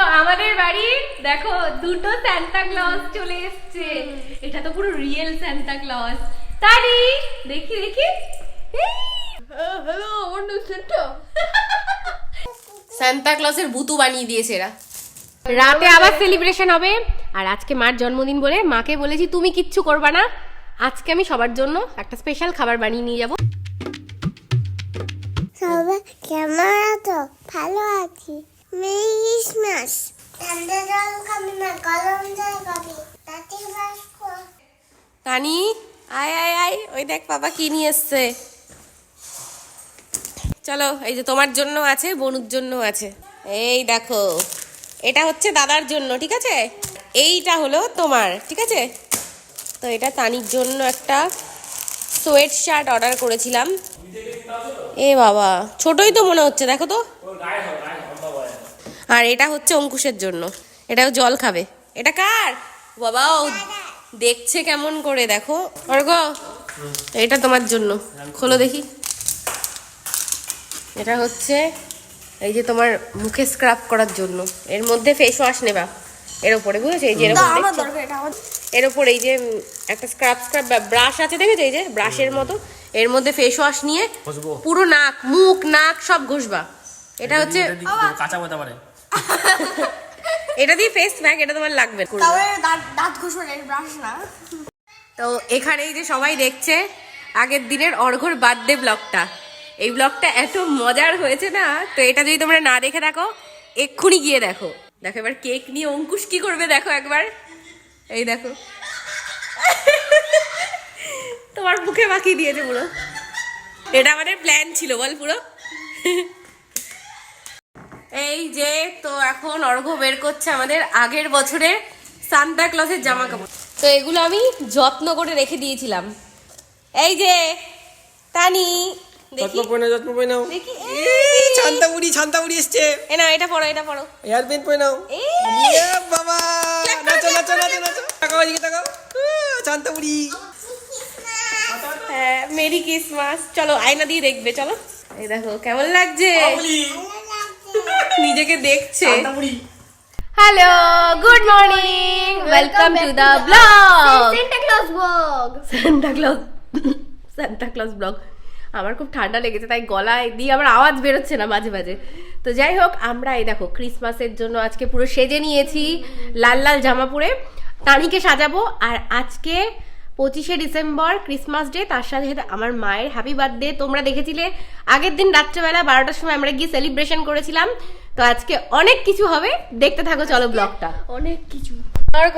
তো আমাদের বাড়ি দেখো দুটো সান্তা ক্লজ চলে এসেছে। এটা তো পুরো রিয়েল সান্তা ক্লজ। তারি দেখি দেখি, হ্যালো আমার নাম সান্তা। সান্তা ক্লজের বুতু বানিয়ে দিয়েছে এরা। রাতে আবার সেলিব্রেশন হবে, আর আজকে মার জন্মদিন বলে মাকে বলেছি তুমি কিচ্ছু করবা না, আজকে আমি সবার জন্য একটা স্পেশাল খাবার বানিয়ে নিয়ে যাবো। সবাই কেমন আছো? ভালো আছি। Merry Christmas. ঠান্ডা জল খাবি না, গরম জল খাবি। তাতে বাস কর। তানি আয় আয় আয়, ওই দেখ বাবা কি নিয়ে এসছে। চলো, এই যে তোমার জন্য আছে, বনুর জন্য আছে। এই দেখো, এটা হচ্ছে দাদার জন্য, ঠিক আছে? এইটা হলো তোমার, ঠিক আছে? তো এটা তানির জন্য একটা সোয়েট শার্ট অর্ডার করেছিলাম। এ বাবা, ছোটই তো মনে হচ্ছে, দেখো তো। আর এটা হচ্ছে অঙ্কুশের জন্য, এটাও জল খাবে। এটা কার বাবা? ও দেখছে কেমন করে, দেখো। অর্ঘ, এটা তোমার জন্য, খোলো দেখি। এটা হচ্ছে এই যে তোমার মুখে স্ক্রাব করার জন্য, এর মধ্যে ফেস ওয়াশ নেবা এর উপরে, বুঝেছো? এই যে এর উপরে এই যে একটা স্ক্রাব ব্রাশ আছে, দেখেছো? এই যে ব্রাশের মতো, এর মধ্যে ফেস ওয়াশ নিয়ে পুরো নাক, মুখ, নাক সব ঘষবা। এটা হচ্ছে কাঁচা হতে পারে। এটা দিয়ে ফেস প্যাক, এটা তোমার লাগবে। তবে দাঁত ঘষো না, ব্রাশ না। তো এখানে এই যে সবাই দেখছে আগের দিনের অর্ঘর বার্থডে ব্লগটা। এই ব্লগটা এত মজার হয়েছে না, তো এটা যদি তোমরা না দেখে থাকো এক্ষুনি গিয়ে দেখো। দেখো এবার কেক নিয়ে অঙ্কুশ কি করবে, দেখো একবার। এই দেখো, তোমার মুখে মাখিয়ে দিয়েছে পুরো। এটা আমাদের প্ল্যান ছিল, বল পুরো। এই যে তো এখন অর্ঘ বের করছে আমাদের আগের বছরের সান্তা ক্লজের জামা কাপড়। তো এগুলো আমি যত্ন করে রেখে দিয়েছিলাম। এই যে তানি, দেখি যত্ন পরে নাও। দেখি, ছান্তা মুড়ি এসছে। এ না, এটা পড়ো, এটা পড়ো। এয়ার পেন পরে নাও। ইয়ে বাবা, নাচো নাচো নাচো নাচো। তাকাও এদিকে তাকাও। ছান্তা মুড়ি। হ্যাঁ, মেরি ক্রিসমাস। চলো আয়না দিয়ে দেখবে, চলো। এই দেখো কেমন লাগছে, নিজেকে দেখছে। ছান্তা মুড়ি। Hello, good morning, welcome to the blog Santa Claus blog. Santa Claus blog. আমার খুব ঠান্ডা লেগেছে, তাই গলায় দিয়ে আমার আওয়াজ বেরোচ্ছে না মাঝে মাঝে। তো যাই হোক, আমরা এই দেখো ক্রিসমাসের জন্য আজকে পুরো সেজে নিয়েছি, লাল লাল জামা পরে তানিকে সাজাবো। আর আজকে 25শে ডিসেম্বর ক্রিসমাস ডে, তার সাথে সাথে আমার মায়ের হ্যাপি বার্থডে। তোমরা দেখেছিলে আগের দিন রাত্রেবেলা 12টার সময় আমরা গিয়ে সেলিব্রেশন করেছিলাম। তো আজকে অনেক কিছু হবে, দেখতে থাকো চলো ব্লগটা। অনেক কিছু। অর্ঘ,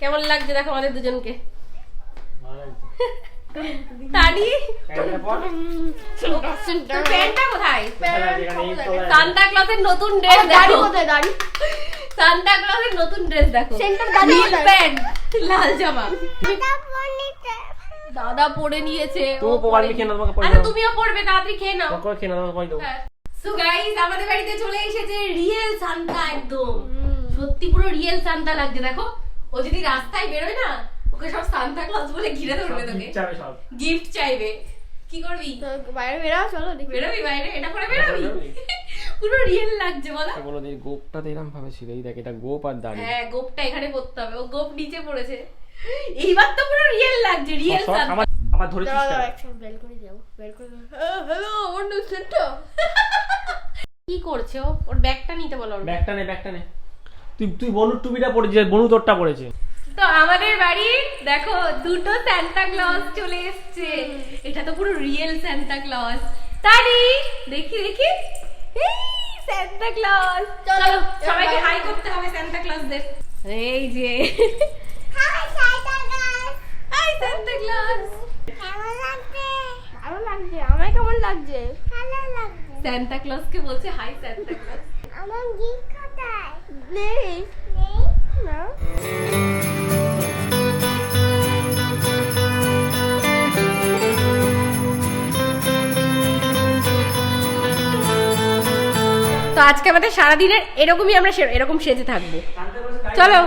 কেমন লাগছে দেখো আমাদের দুজনকে? তানি, প্যান্টটা কোথায়? সান্তা ক্লজের নতুন ড্রেস দেখো। কোথায় দাড়ি? সান্তা ক্লজের নতুন ড্রেস দেখো, সেন্টার দাড়ি নীল কোথায়? প্যান্ট, লাল জামা। এটা পনিতে। দাদা পরে নিয়েছে। তো পড়বি কেন? তোমাকে পড়ে আরে দাও। তুমিও পড়বে, তাড়াতাড়ি খেয়ে নাও। তোমাকে খেয়ে নাও, পড়ে দাও। সো গাইস, আমাদের বাড়িতে চলে এসেছে রিয়েল সান্তা। একদম সত্যি পুরো রিয়েল সান্তা লাগছে, দেখো। ও যদি রাস্তায় বেরোয় না, ওকে সব সান্তা ক্লজ বলে ঘিরে ধরবে, তোকে গিফট চাইবে। কি করবি? বাইরে বেরাও, চলো দেখি। বেরোবি বাইরে? এটা পরে বেরোবি? পুরো রিয়েল লাগছে বলো। বলো এই গোপটা তো এরকম ভাবে ছিল। এই দেখ, এটা গোপ আর দাড়ি। হ্যাঁ, গোপটা এখানে পড়তে হবে, ও গোপ নিচে পড়েছে। এইবার তো পুরো রিয়েল লাগছে, রিয়েল সান্তা। আমার ধরেছিস কেন? একসাথে বেল করে যাও, বেল করে দাও। হ্যালো আমার নাম সান্তা। কি করছে ও? ওর ব্যাগটা নিতে বলো। ওর ব্যাগটা নে। তুই বনুর টুপিটা পরেছিস, বনু তোরটা পরেছে। তো আমাদের বাড়ি দেখো দুটো সান্তা ক্লজ চলে এসেছে। এটা তো পুরো রিয়েল সান্তা ক্লজ। তারি দেখি দেখি, সান্তা ক্লজ। চলো সবাইকে হাই করতে হবে সান্তা ক্লজদের। এই যে hi Santa Claus. Hi Santa Claus. কেমন লাগছে? ভালো লাগছে। আমার কেমন লাগছে? ভালো লাগছে। সান্তা ক্লজকে বলছে হাই সান্তা ক্লজ। আমার গিফট কোথায়? নেই। নেই? না। তো আজকে আমাদের সারাদিনের এরকমই, আমরা এরকম সেজে থাকবো। চলো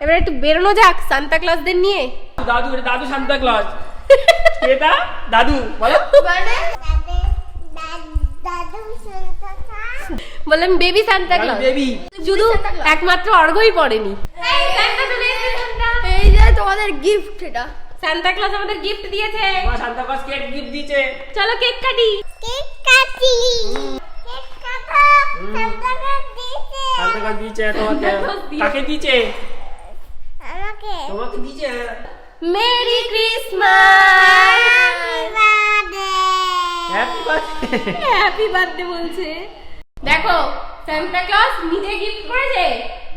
এবার একটু বেরোনো যাক সান্তা ক্লজদের নিয়ে। দাদু, এটা দাদু সান্তা ক্লজ। এটা দাদু বলো। মানে দাদু সান্তা ক্লজ। বললাম বেবি সান্তা ক্লজ, বেবি শুধু একমাত্র অর্ঘই পড়েনি। এই যে তোমাদের গিফট, এটা সান্তা ক্লজ আমাদের গিফট দিয়েছে। সান্তা ক্লজ কেক গিফট দিয়েছে। চলো কেক কাটি। কেক কাটি, কেক কাটো। সান্তা ক্লজ দিয়েছে সান্তা ক্লজ দিয়েছে তোমাকে। কাকে দিয়েছে? আমাকে। তোমাকে দিয়েছে। Merry Christmas, happy birthday. Happy birthday বলছে। দেখো সান্তা ক্লজ নিজে গিফট করেছে,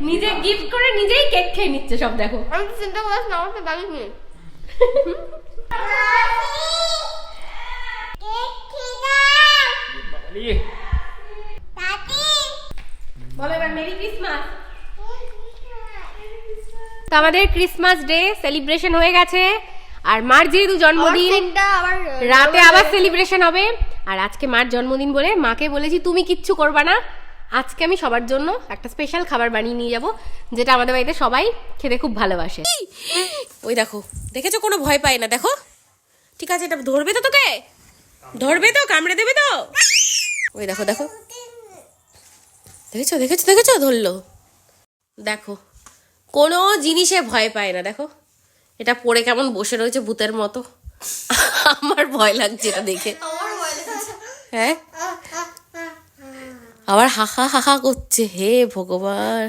নিজে গিফট করে নিজেই কেক খেয়ে নিচ্ছে সব। দেখো আমি চিন্তা করলাম না, আমাকে দাবি নিয়ে কেক খেয়ে বাবালি। দাদি বলো এবার মেরি ক্রিসমাস। তো আমাদের ক্রিসমাস ডে সেলিব্রেশন হয়ে গেছে, আর মার যেহেতু জন্মদিন রাতে আবার সেলিব্রেশন হবে। আর আজকে মার জন্মদিন বলে মাকে বলেছি তুমি কিচ্ছু করবা না, আজকে আমি সবার জন্য একটা স্পেশাল খাবার বানিয়ে নিয়ে যাব, যেটা আমাদের বাড়িতে সবাই খেতে খুব ভালোবাসে। ওই দেখো, দেখেছো কোনো ভয় পায় না। দেখো ঠিক আছে, এটা ধরবে তো, তোকে ধরবে তো, কামড়ে দেবে তো। ওই দেখো দেখো, দেখেছো দেখেছো দেখেছো, ধরলো। দেখো কোনো জিনিসে ভয় পায় না। দেখো এটা পড়ে কেমন বসে রয়েছে ভূতের মতো। আমার ভয় লাগছে এটা দেখে। হ্যাঁ আবার হাহা হাহা করছে। হে ভগবান,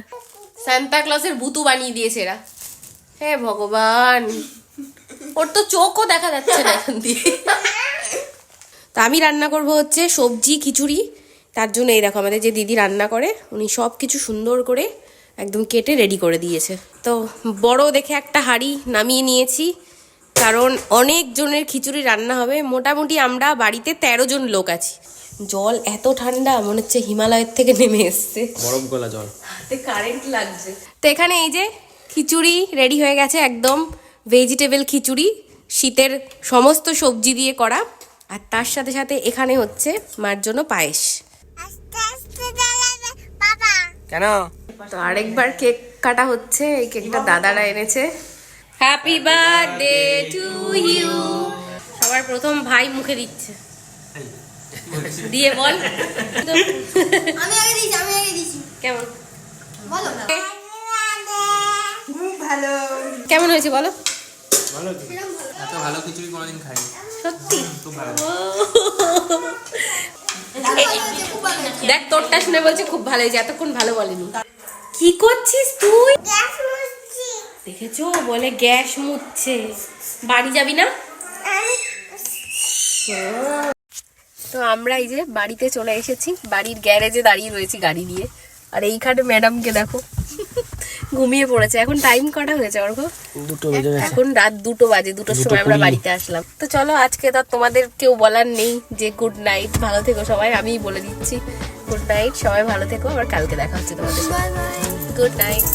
সান্তা ক্লজের ভূতু বানিয়ে দিয়েছে এরা। হে ভগবান, ওর তো চোখও দেখা যাচ্ছে না এখান দিয়ে। তা আমি রান্না করব হচ্ছে সবজি খিচুড়ি। তার জন্য এই দেখো আমাদের যে দিদি রান্না করে, উনি সব কিছু সুন্দর করে একদম কেটে রেডি করে দিয়েছে। তো বড় দেখে একটা হাঁড়ি নামিয়ে নিয়েছি, কারণ অনেক জনের খিচুড়ি রান্না হবে। মোটামুটি আমরা বাড়িতে 13 জন লোক আছি। জল এত ঠান্ডা, মনে হচ্ছে হিমালয়ের থেকে নেমে এসছে। বরফ গলা জল। হাতে কারেন্ট লাগছে। তো এখানে এই যে খিচুড়ি রেডি হয়ে গেছে, একদম ভেজিটেবল খিচুড়ি, শীতের সমস্ত সবজি দিয়ে করা। আর তার সাথে সাথে এখানে হচ্ছে মার জন্য পায়েস। আস্তে আস্তে চালাবে বাবা। কেন? তো আরেকবার কেক কাটা হচ্ছে। এই কেকটা দাদারা এনেছে। Happy birthday to you. সবার প্রথম ভাই মুখে দিচ্ছে, দিয়ে বল আমি আগে দিয়েছি কেমন বলো ভালো। কেমন হয়েছে বলো। ভালো তো? এত ভালো খিচুড়ি কোনোদিন খাইনি। সত্যি খুব ভালো। দেখ তোরটা শুনে বলছে খুব ভালো হয়েছে, এতক্ষণ ভালো বলেনি। কি করছিস তুই? গ্যাস মুছছি দেখেছো বলে গ্যাস মুছছে। বাড়ি যাবি না? তো আমরা এই যে বাড়িতে চলে এসেছি, বাড়ির গ্যারেজে দাঁড়িয়ে রয়েছি গাড়ি নিয়ে। আর এইখানে ম্যাডামকে দেখো ঘুমিয়ে পড়েছে। এখন টাইম কটা হয়েছে অর্ঘ? 2টো বেজে গেছে। এখন রাত 2টো বাজে। 2টোর সময় আমরা বাড়িতে আসলাম। তো চলো আজকে তো তোমাদের কেউ বলার নেই যে গুড নাইট, ভালো থেকো সবাই। আমিই বলে দিচ্ছি গুড নাইট, সবাই ভালো থেকো। আবার কালকে দেখা হচ্ছে তোমাদের। Bye bye. Good night.